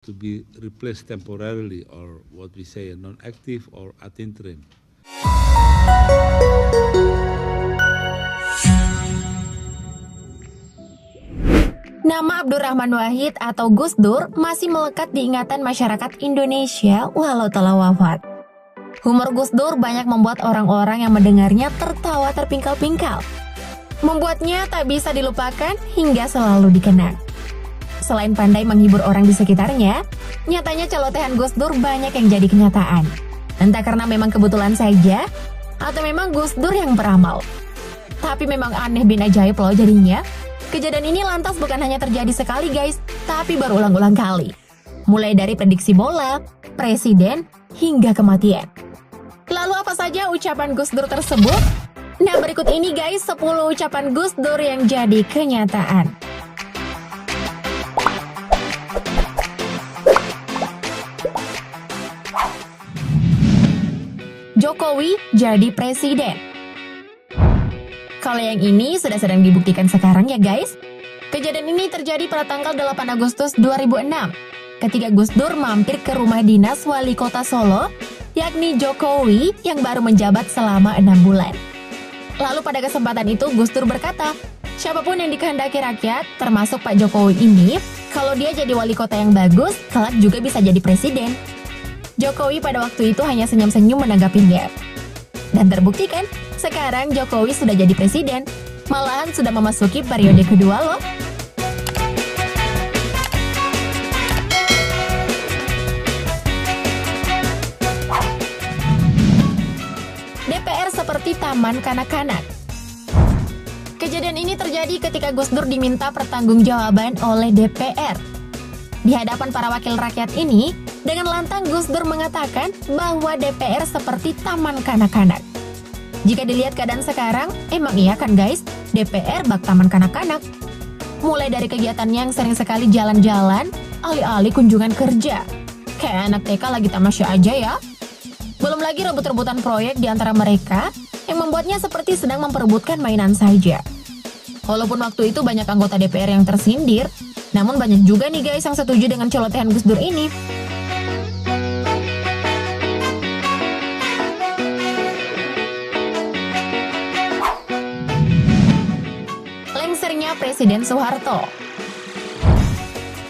to be replaced temporarily, or what we say non-active or ad interim. Nama Abdurrahman Wahid atau Gus Dur masih melekat di ingatan masyarakat Indonesia walau telah wafat. Humor Gus Dur banyak membuat orang-orang yang mendengarnya tertawa terpingkal-pingkal. Membuatnya tak bisa dilupakan hingga selalu dikenang. Selain pandai menghibur orang di sekitarnya, nyatanya celotehan Gus Dur banyak yang jadi kenyataan. Entah karena memang kebetulan saja, atau memang Gus Dur yang beramal. Tapi memang aneh bin ajaib loh jadinya. Kejadian ini lantas bukan hanya terjadi sekali guys, tapi berulang-ulang kali. Mulai dari prediksi bola, presiden, hingga kematian. Lalu apa saja ucapan Gus Dur tersebut? Nah berikut ini guys 10 ucapan Gus Dur yang jadi kenyataan. Jokowi jadi presiden. Kalau yang ini sudah sedang dibuktikan sekarang ya guys. Kejadian ini terjadi pada tanggal 8 Agustus 2006 ketika Gus Dur mampir ke rumah dinas wali kota Solo, yakni Jokowi yang baru menjabat selama 6 bulan. Lalu pada kesempatan itu Gus Dur berkata, siapapun yang dikehendaki rakyat, termasuk Pak Jokowi ini, kalau dia jadi wali kota yang bagus, kelak juga bisa jadi presiden. Jokowi pada waktu itu hanya senyum-senyum menanggapinya. Dan terbukti kan, sekarang Jokowi sudah jadi presiden. Malahan sudah memasuki periode kedua loh. DPR seperti taman kanak-kanak. Kejadian ini terjadi ketika Gus Dur diminta pertanggungjawaban oleh DPR. Di hadapan para wakil rakyat ini, dengan lantang Gus Dur mengatakan bahwa DPR seperti taman kanak-kanak. Jika dilihat keadaan sekarang, emang iya kan guys, DPR bak taman kanak-kanak. Mulai dari kegiatannya yang sering sekali jalan-jalan, alih-alih kunjungan kerja. Kayak anak TK lagi tamasya aja ya. Belum lagi rebut-rebutan proyek di antara mereka, yang membuatnya seperti sedang memperebutkan mainan saja. Walaupun waktu itu banyak anggota DPR yang tersindir, namun banyak juga nih guys yang setuju dengan celotehan Gus Dur ini. Lengsernya Presiden Soeharto.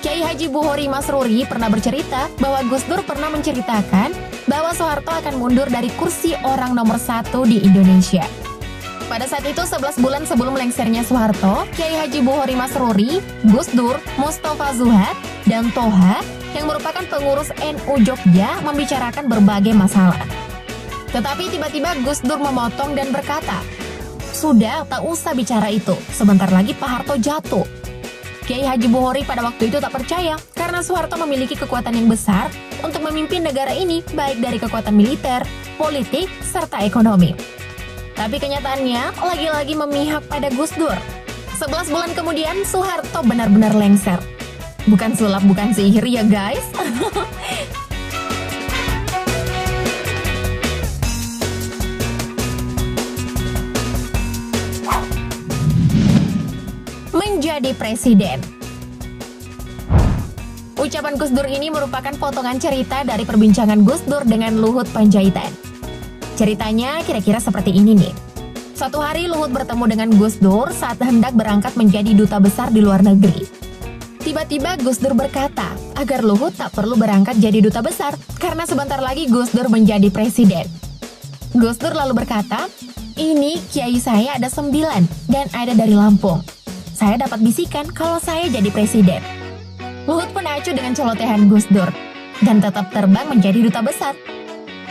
Kiai Haji Buhori Masruri pernah bercerita bahwa Gus Dur pernah menceritakan bahwa Soeharto akan mundur dari kursi orang nomor 1 di Indonesia. Pada saat itu 11 bulan sebelum lengsernya Soeharto, Kiai Haji Buhori Masruri, Gus Dur, Mustafa Zuhad, dan Toha yang merupakan pengurus NU Jogja membicarakan berbagai masalah. Tetapi tiba-tiba Gus Dur memotong dan berkata, "Sudah, tak usah bicara itu, sebentar lagi Pak Harto jatuh." Kiai Haji Buhori pada waktu itu tak percaya karena Soeharto memiliki kekuatan yang besar untuk memimpin negara ini baik dari kekuatan militer, politik, serta ekonomi. Tapi kenyataannya lagi-lagi memihak pada Gus Dur. 11 bulan kemudian Soeharto benar-benar lengser. Bukan sulap, bukan sihir ya guys. Menjadi presiden. Ucapan Gus Dur ini merupakan potongan cerita dari perbincangan Gus Dur dengan Luhut Panjaitan. Ceritanya kira-kira seperti ini nih. Suatu hari Luhut bertemu dengan Gus Dur saat hendak berangkat menjadi duta besar di luar negeri. Tiba-tiba Gus Dur berkata agar Luhut tak perlu berangkat jadi duta besar karena sebentar lagi Gus Dur menjadi presiden. Gus Dur lalu berkata, "Ini kiai saya ada 9 dan ada dari Lampung. Saya dapat bisikan kalau saya jadi presiden." Luhut pun acuh dengan celotehan Gus Dur dan tetap terbang menjadi duta besar.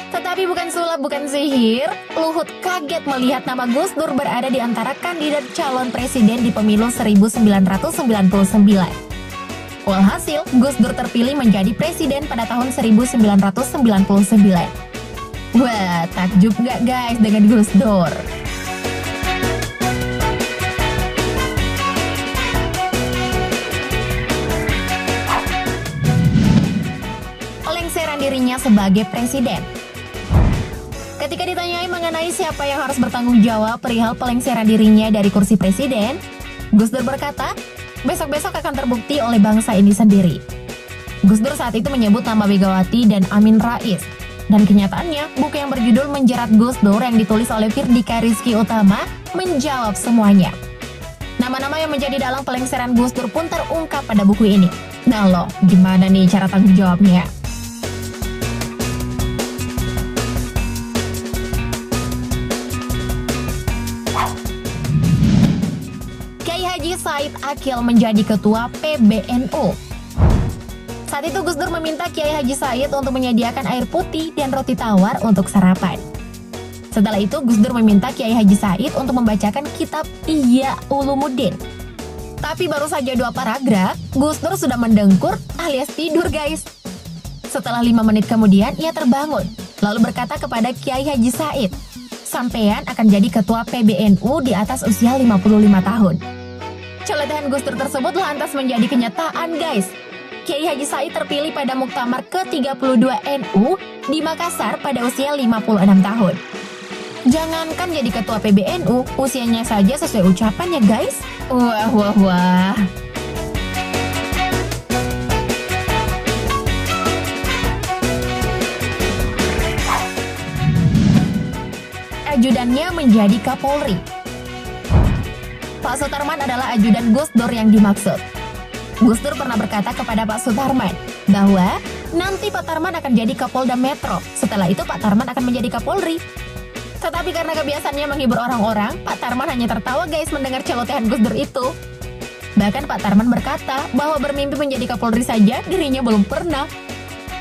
Tetapi bukan sulap, bukan sihir, Luhut kaget melihat nama Gus Dur berada di antara kandidat calon presiden di pemilu 1999. Walhasil, Gus Dur terpilih menjadi presiden pada tahun 1999. Wah, takjub nggak guys dengan Gus Dur? Lengseran dirinya sebagai presiden. Ketika ditanyai mengenai siapa yang harus bertanggung jawab perihal pelengseran dirinya dari kursi presiden, Gus Dur berkata, besok-besok akan terbukti oleh bangsa ini sendiri. Gus Dur saat itu menyebut nama Megawati dan Amin Rais. Dan kenyataannya, buku yang berjudul Menjerat Gus Dur yang ditulis oleh Firdika Rizky Utama menjawab semuanya. Nama-nama yang menjadi dalang pelengseran Gus Dur pun terungkap pada buku ini. Nah lo, gimana nih cara tanggung jawabnya? Kiai Haji Said Akil menjadi ketua PBNU. Saat itu Gus Dur meminta Kiai Haji Said untuk menyediakan air putih dan roti tawar untuk sarapan. Setelah itu Gus Dur meminta Kiai Haji Said untuk membacakan kitab Ihya Ulumuddin. Tapi baru saja 2 paragraf, Gus Dur sudah mendengkur alias tidur guys. Setelah 5 menit kemudian ia terbangun, lalu berkata kepada Kiai Haji Said, "Sampean akan jadi ketua PBNU di atas usia 55 tahun." Celotehan Gus Dur tersebut lantas menjadi kenyataan guys. Kiai Haji Said terpilih pada Muktamar ke-32 NU di Makassar pada usia 56 tahun. Jangankan jadi ketua PBNU, usianya saja sesuai ucapan ya guys. Wah. Ajudannya menjadi Kapolri. Pak Sutarman adalah ajudan Gus Dur yang dimaksud. Gus Dur pernah berkata kepada Pak Sutarman bahwa nanti Pak Tarman akan jadi Kapolda Metro. Setelah itu Pak Tarman akan menjadi Kapolri. Tetapi karena kebiasaannya menghibur orang-orang, Pak Tarman hanya tertawa guys mendengar celotehan Gus Dur itu. Bahkan Pak Tarman berkata bahwa bermimpi menjadi Kapolri saja dirinya belum pernah.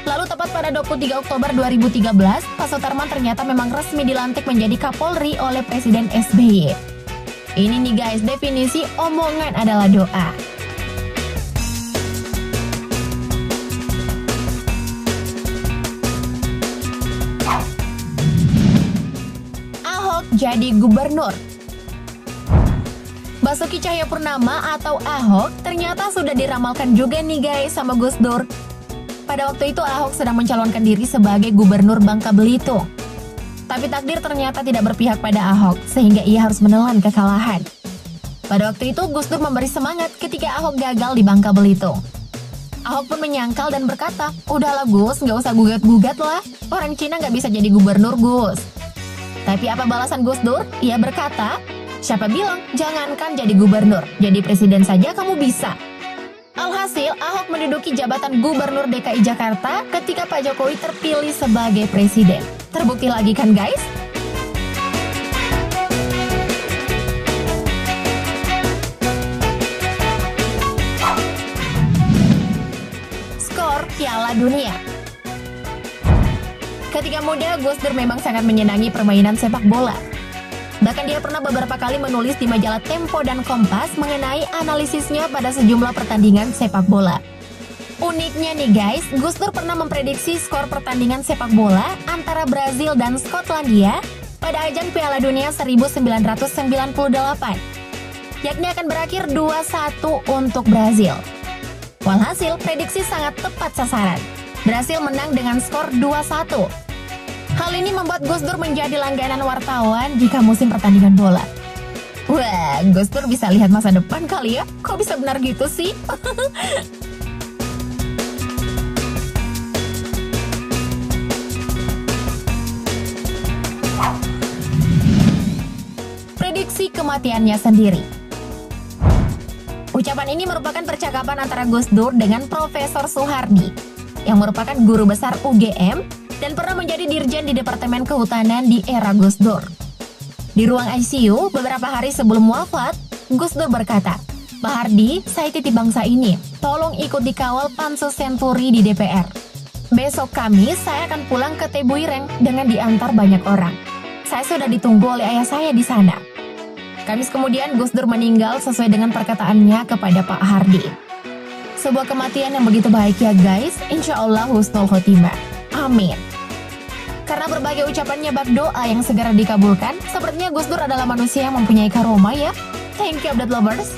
Lalu tepat pada 23 Oktober 2013, Pak Sutarman ternyata memang resmi dilantik menjadi Kapolri oleh Presiden SBY. Ini nih guys, definisi omongan adalah doa. Jadi gubernur. Basuki Cahayapurnama atau Ahok ternyata sudah diramalkan juga nih guys sama Gus Dur. Pada waktu itu Ahok sedang mencalonkan diri sebagai gubernur Bangka Belitung. Tapi takdir ternyata tidak berpihak pada Ahok sehingga ia harus menelan kekalahan. Pada waktu itu Gus Dur memberi semangat ketika Ahok gagal di Bangka Belitung. Ahok pun menyangkal dan berkata, "Udahlah Gus, nggak usah gugat-gugat lah. Orang Cina nggak bisa jadi gubernur Gus." Tapi apa balasan Gus Dur? Ia berkata, "Siapa bilang jangankan jadi gubernur, jadi presiden saja kamu bisa." Alhasil, Ahok menduduki jabatan Gubernur DKI Jakarta ketika Pak Jokowi terpilih sebagai presiden. Terbukti lagi kan guys? Skor Piala Dunia. Ketika muda, Gus Dur memang sangat menyenangi permainan sepak bola. Bahkan dia pernah beberapa kali menulis di majalah Tempo dan Kompas mengenai analisisnya pada sejumlah pertandingan sepak bola. Uniknya nih guys, Gus Dur pernah memprediksi skor pertandingan sepak bola antara Brazil dan Skotlandia pada ajang Piala Dunia 1998, yakni akan berakhir 2-1 untuk Brazil. Walhasil, prediksi sangat tepat sasaran. Berhasil menang dengan skor 2-1. Hal ini membuat Gus Dur menjadi langganan wartawan jika musim pertandingan bola. Wah, Gus Dur bisa lihat masa depan kali ya? Kok bisa benar gitu sih? Prediksi kematiannya sendiri. Ucapan ini merupakan percakapan antara Gus Dur dengan Profesor Soehardi, yang merupakan guru besar UGM dan pernah menjadi dirjen di Departemen Kehutanan di era Gus Dur. Di ruang ICU, beberapa hari sebelum wafat, Gus Dur berkata, "Pak Hardi, saya titip bangsa ini, tolong ikut dikawal Pansus Senturi di DPR. Besok Kamis, saya akan pulang ke Tebuireng dengan diantar banyak orang. Saya sudah ditunggu oleh ayah saya di sana." Kamis kemudian, Gus Dur meninggal sesuai dengan perkataannya kepada Pak Hardi. Sebuah kematian yang begitu baik ya guys, insya Allah husnul khotimah. Amin. Karena berbagai ucapannya bak doa yang segera dikabulkan, sepertinya Gus Dur adalah manusia yang mempunyai karomah ya. Thank you update lovers.